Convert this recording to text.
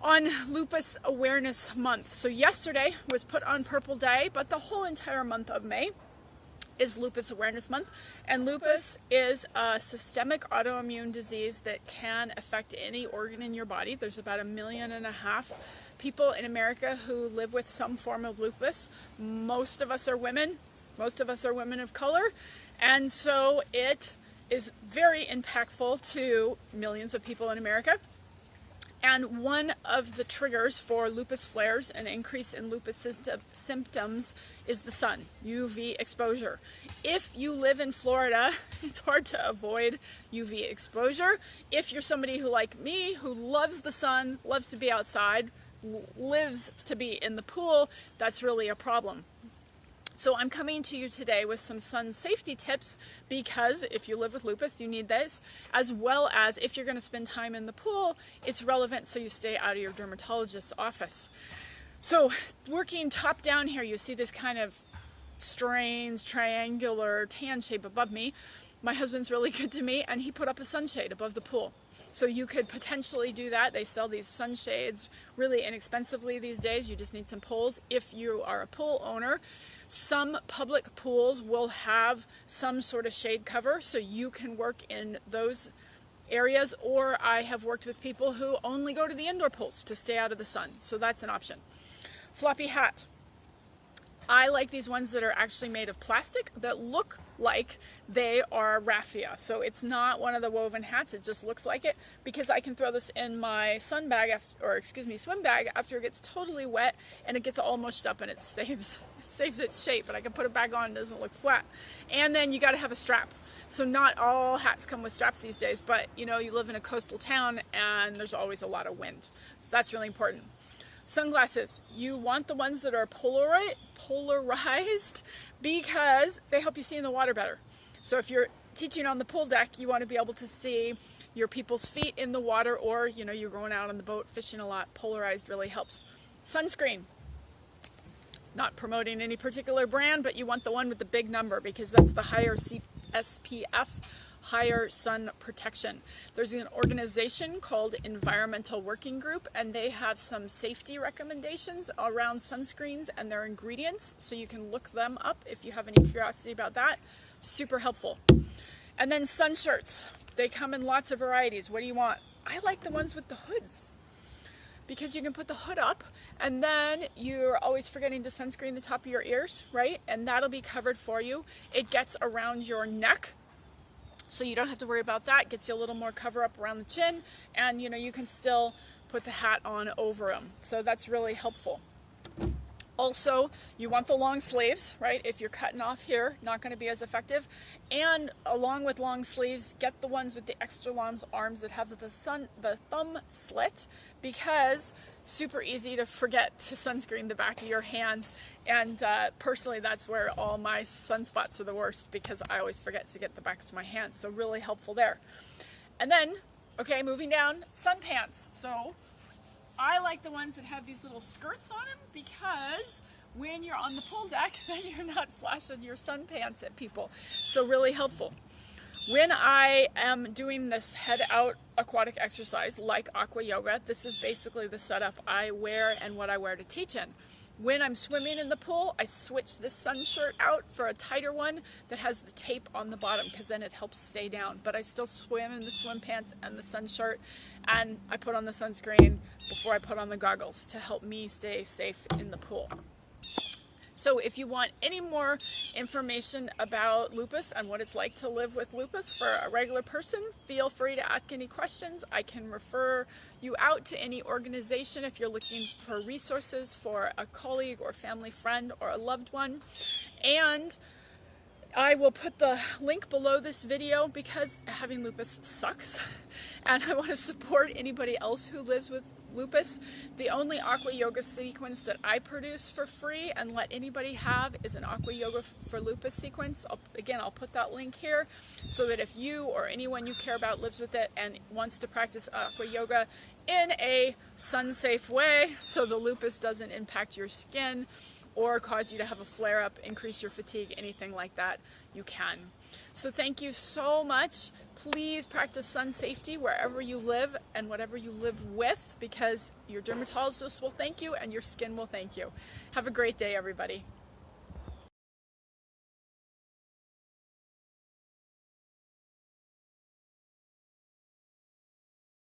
on Lupus Awareness Month. So yesterday was put on Purple Day, but the whole entire month of May is Lupus Awareness Month. And lupus is a systemic autoimmune disease that can affect any organ in your body. There's about 1.5 million people in America who live with some form of lupus. Most of us are women. Most of us are women of color. And so it is very impactful to millions of people in America. And one of the triggers for lupus flares and increase in lupus symptoms is the sun, UV exposure. If you live in Florida, it's hard to avoid UV exposure. If you're somebody who, like me, who loves the sun, loves to be outside, lives to be in the pool, that's really a problem. So I'm coming to you today with some sun safety tips, because if you live with lupus, you need this, as well as if you're going to spend time in the pool, it's relevant so you stay out of your dermatologist's office. So working top down here, you see this kind of strange triangular tan shape above me. My husband's really good to me, and he put up a sunshade above the pool. So you could potentially do that. They sell these sunshades really inexpensively these days. You just need some poles. If you are a pool owner, some public pools will have some sort of shade cover, so you can work in those areas. Or I have worked with people who only go to the indoor pools to stay out of the sun. So that's an option. Floppy hat. I like these ones that are actually made of plastic that look like they are raffia. So it's not one of the woven hats, it just looks like it, because I can throw this in my swim bag after it gets totally wet and it gets all mushed up, and it saves its shape, and I can put it back on, it doesn't look flat. And then you got to have a strap. So not all hats come with straps these days, but you know, you live in a coastal town and there's always a lot of wind. So that's really important. Sunglasses, you want the ones that are polarized because they help you see in the water better. So if you're teaching on the pool deck, you want to be able to see your people's feet in the water, or you know, you're going out on the boat fishing a lot. Polarized really helps. Sunscreen, not promoting any particular brand, but you want the one with the big number because that's the higher SPF, higher sun protection. There's an organization called Environmental Working Group, and they have some safety recommendations around sunscreens and their ingredients, so you can look them up if you have any curiosity about that. Super helpful. And then sun shirts. They come in lots of varieties. What do you want? I like the ones with the hoods, because you can put the hood up and then you're always forgetting to sunscreen the top of your ears, right? And that'll be covered for you. It gets around your neck, so you don't have to worry about that. Gets you a little more cover up around the chin, and you know, you can still put the hat on over them. So that's really helpful. Also, you want the long sleeves, right? If you're cutting off here, not going to be as effective. And along with long sleeves, get the ones with the extra long arms that have the thumb slit, because super easy to forget to sunscreen the back of your hands. And personally, that's where all my sunspots are the worst, because I always forget to get the backs of my hands. So really helpful there. And then, okay, moving down, sun pants. So I like the ones that have these little skirts on them, because when you're on the pool deck, then you're not flashing your sun pants at people. So really helpful. When I am doing this head out aquatic exercise like aqua yoga, this is basically the setup I wear and what I wear to teach in. When I'm swimming in the pool, I switch this sun shirt out for a tighter one that has the tape on the bottom, because then it helps stay down. But I still swim in the swim pants and the sun shirt, and I put on the sunscreen before I put on the goggles to help me stay safe in the pool. So if you want any more information about lupus and what it's like to live with lupus for a regular person, feel free to ask any questions. I can refer you out to any organization if you're looking for resources for a colleague or family friend or a loved one. And I will put the link below this video, because having lupus sucks and I want to support anybody else who lives with lupus. The only aqua yoga sequence that I produce for free and let anybody have is an aqua yoga for lupus sequence. I'll put that link here, so that if you or anyone you care about lives with it and wants to practice aqua yoga in a sun-safe way, so the lupus doesn't impact your skin or cause you to have a flare-up, increase your fatigue, anything like that, you can. So thank you so much. Please practice sun safety wherever you live and whatever you live with, because your dermatologist will thank you and your skin will thank you. Have a great day, everybody.